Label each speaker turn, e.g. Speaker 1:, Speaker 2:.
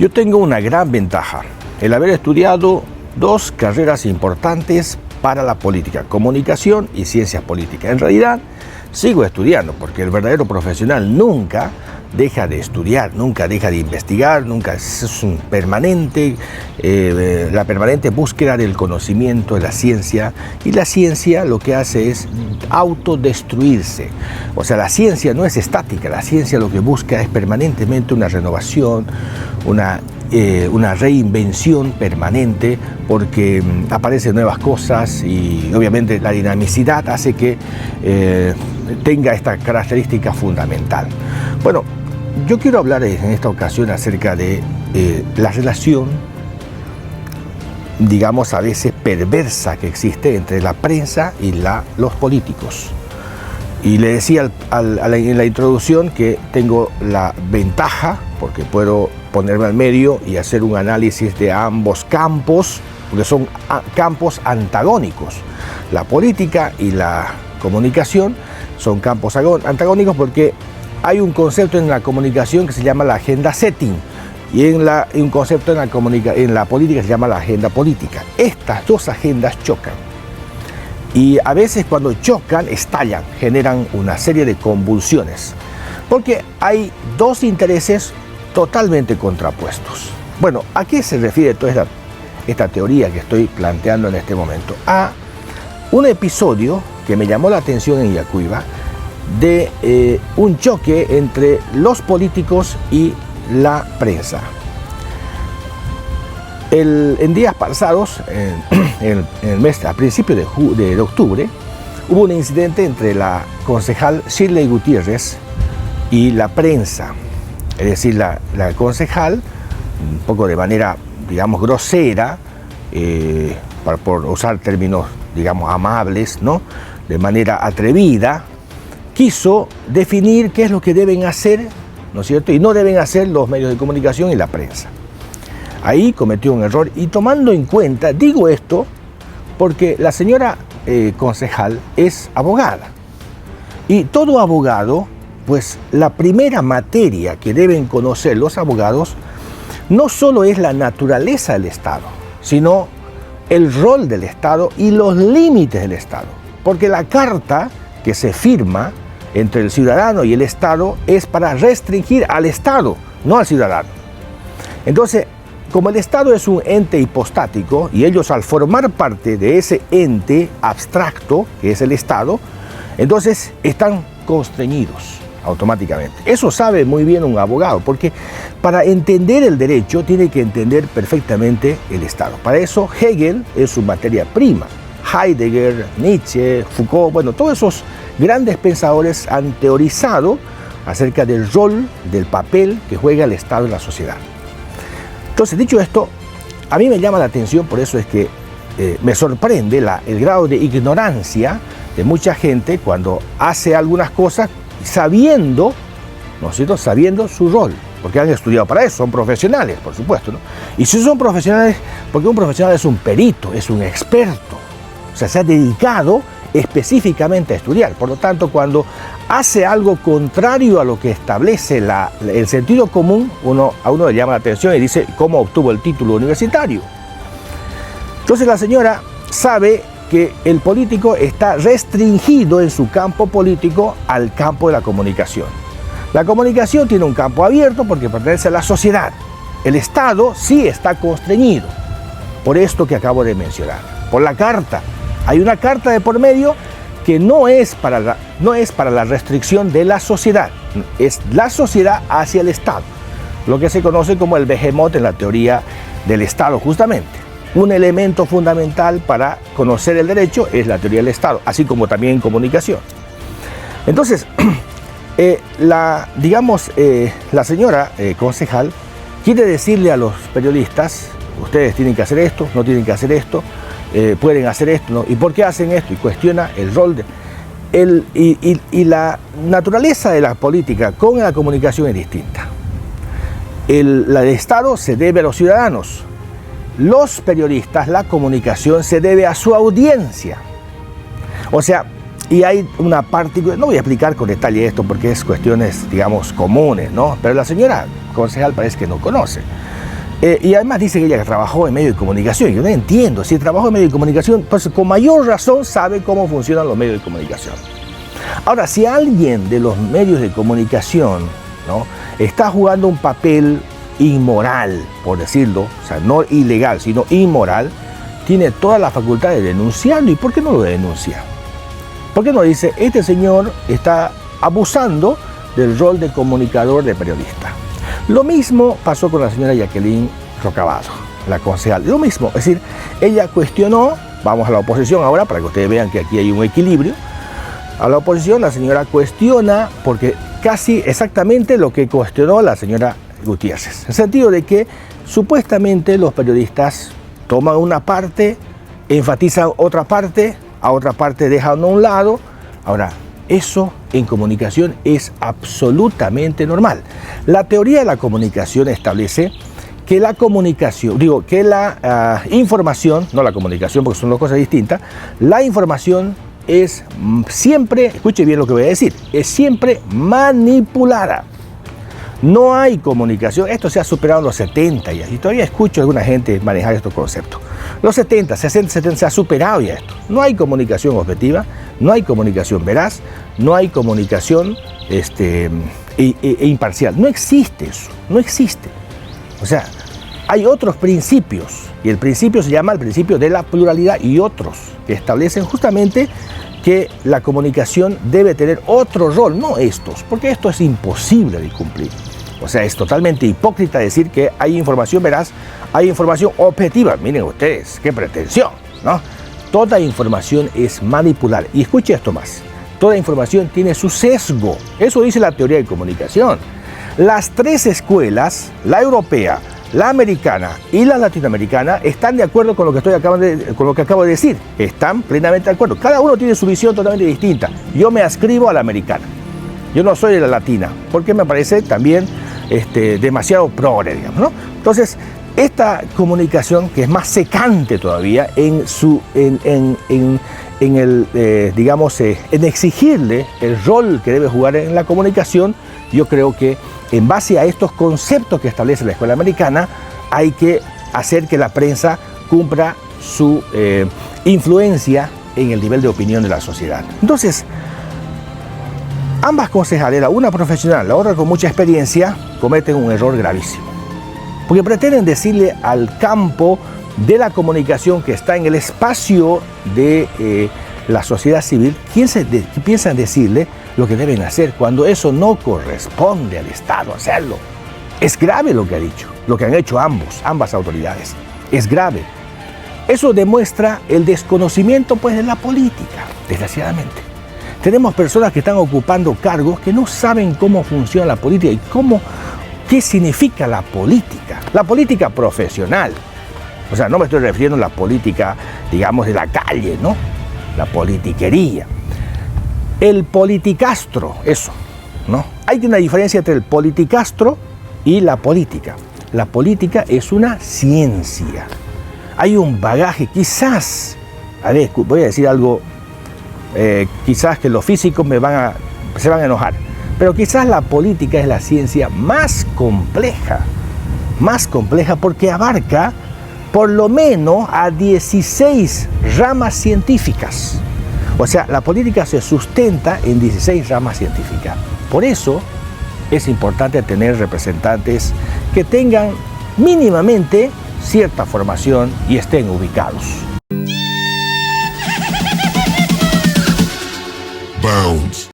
Speaker 1: Yo tengo una gran ventaja, el haber estudiado dos carreras importantes para la política, comunicación y ciencias políticas. En realidad, sigo estudiando, porque el verdadero profesional nunca deja de estudiar, nunca deja de investigar, nunca es un permanente, la permanente búsqueda del conocimiento de la ciencia, y la ciencia lo que hace es autodestruirse. O sea, la ciencia no es estática, la ciencia lo que busca es permanentemente una renovación, una reinvención permanente, porque aparecen nuevas cosas y obviamente la dinamicidad hace que tenga esta característica fundamental. Bueno, yo quiero hablar en esta ocasión acerca de la relación, digamos a veces perversa, que existe entre la prensa y los políticos. Y le decía en la introducción que tengo la ventaja, porque puedo ponerme al medio y hacer un análisis de ambos campos, porque son campos antagónicos. La política y la comunicación son campos antagónicos porque hay un concepto en la comunicación que se llama la agenda setting, y un concepto en la política que se llama la agenda política. Estas dos agendas chocan. Y a veces cuando chocan, estallan, generan una serie de convulsiones, porque hay dos intereses totalmente contrapuestos. Bueno, ¿a qué se refiere toda esta teoría que estoy planteando en este momento? A un episodio que me llamó la atención en Yacuiba, de un choque entre los políticos y la prensa. En días pasados, en el mes, a principios de octubre, hubo un incidente entre la concejal Shirley Gutiérrez y la prensa. Es decir, la concejal, un poco de manera, digamos, grosera, por usar términos, digamos, amables, ¿no?, de manera atrevida, quiso definir qué es lo que deben hacer, ¿no es cierto?, y no deben hacer los medios de comunicación y la prensa. Ahí cometió un error, y tomando en cuenta, digo esto porque la señora concejal es abogada, y todo abogado, pues la primera materia que deben conocer los abogados no solo es la naturaleza del Estado, sino el rol del Estado y los límites del Estado, porque la carta que se firma entre el ciudadano y el Estado es para restringir al Estado, no al ciudadano. Entonces, como el Estado es un ente hipostático, y ellos al formar parte de ese ente abstracto que es el Estado, entonces están constreñidos automáticamente. Eso sabe muy bien un abogado, porque para entender el derecho tiene que entender perfectamente el Estado. Para eso Hegel es su materia prima. Heidegger, Nietzsche, Foucault, bueno, todos esos grandes pensadores han teorizado acerca del rol, del papel que juega el Estado en la sociedad. Entonces, dicho esto, a mí me llama la atención, por eso es que me sorprende el grado de ignorancia de mucha gente cuando hace algunas cosas sabiendo, ¿no es cierto?, sabiendo su rol, porque han estudiado para eso, son profesionales, por supuesto, ¿no? Y si son profesionales, porque un profesional es un perito, es un experto, o sea, se ha dedicado específicamente a estudiar. Por lo tanto, cuando hace algo contrario a lo que establece el sentido común, a uno le llama la atención y dice cómo obtuvo el título universitario. Entonces la señora sabe que el político está restringido en su campo político al campo de la comunicación. La comunicación tiene un campo abierto porque pertenece a la sociedad. El Estado sí está constreñido por esto que acabo de mencionar, por la carta. Hay una carta de por medio que no es para la restricción de la sociedad, es la sociedad hacia el Estado, lo que se conoce como el behemoth en la teoría del Estado, justamente. Un elemento fundamental para conocer el derecho es la teoría del Estado, así como también en comunicación. Entonces, la señora concejal quiere decirle a los periodistas: ustedes tienen que hacer esto, no tienen que hacer esto, pueden hacer esto, ¿no? ¿Y por qué hacen esto? Y cuestiona el rol y la naturaleza de la política con la comunicación es distinta. El Estado se debe a los ciudadanos. Los periodistas, la comunicación se debe a su audiencia. O sea, y hay una parte, no voy a explicar con detalle esto porque es cuestiones, digamos, comunes, ¿no? Pero la señora concejal parece que no conoce. Y además dice que ella trabajó en medios de comunicación. Yo no entiendo, si trabajó en medios de comunicación, pues con mayor razón sabe cómo funcionan los medios de comunicación. Ahora, si alguien de los medios de comunicación, ¿no?, está jugando un papel inmoral, por decirlo, o sea, no ilegal, sino inmoral, tiene toda la facultad de denunciarlo. ¿Y por qué no lo denuncia? ¿Por qué no dice, este señor está abusando del rol de comunicador, de periodista? Lo mismo pasó con la señora Jacqueline Rocabado, la concejal. Lo mismo, es decir, ella cuestionó, vamos a la oposición ahora para que ustedes vean que aquí hay un equilibrio. A la oposición la señora cuestiona, porque casi exactamente lo que cuestionó la señora Gutiérrez, en el sentido de que supuestamente los periodistas toman una parte, enfatizan otra parte, a otra parte dejan a un lado. Ahora, eso en comunicación es absolutamente normal. La teoría de la comunicación establece que la comunicación, que la información, no la comunicación porque son dos cosas distintas, la información es siempre, escuche bien lo que voy a decir, es siempre manipulada. No hay comunicación, esto se ha superado en los 70 ya, y todavía escucho a alguna gente manejar estos conceptos. Los 70, 60, 70 se ha superado ya esto. No hay comunicación objetiva, no hay comunicación veraz, no hay comunicación imparcial. No existe eso, no existe. O sea, hay otros principios, y el principio se llama el principio de la pluralidad y otros que establecen justamente que la comunicación debe tener otro rol, no estos, porque esto es imposible de cumplir. O sea, es totalmente hipócrita decir que hay información veraz, hay información objetiva. Miren ustedes, qué pretensión, ¿no? Toda información es manipular. Y escuche esto más, toda información tiene su sesgo. Eso dice la teoría de comunicación. Las tres escuelas, la europea, la americana y la latinoamericana, están de acuerdo con lo que acabo de decir. Están plenamente de acuerdo. Cada uno tiene su visión totalmente distinta. Yo me adscribo a la americana. Yo no soy de la latina, porque me parece también demasiado progre, digamos, ¿no? Entonces, esta comunicación, que es más secante todavía en exigirle el rol que debe jugar en la comunicación, yo creo que en base a estos conceptos que establece la escuela americana, hay que hacer que la prensa cumpla su influencia en el nivel de opinión de la sociedad. Entonces, ambas concejales, una profesional, la otra con mucha experiencia, cometen un error gravísimo. Porque pretenden decirle al campo de la comunicación que está en el espacio de la sociedad civil, piensan decirle lo que deben hacer, cuando eso no corresponde al Estado hacerlo. Es grave lo que ha dicho, lo que han hecho ambas autoridades. Es grave. Eso demuestra el desconocimiento, pues, de la política, desgraciadamente. Tenemos personas que están ocupando cargos que no saben cómo funciona la política y qué significa la política profesional. O sea, no me estoy refiriendo a la política, digamos, de la calle, ¿no? La politiquería. El politicastro, eso, ¿no? Hay una diferencia entre el politicastro y la política. La política es una ciencia. Hay un bagaje, quizás, voy a decir algo, quizás que los físicos se van a enojar, pero quizás la política es la ciencia más compleja porque abarca por lo menos a 16 ramas científicas. O sea, la política se sustenta en 16 ramas científicas. Por eso es importante tener representantes que tengan mínimamente cierta formación y estén ubicados.
Speaker 2: Bounce.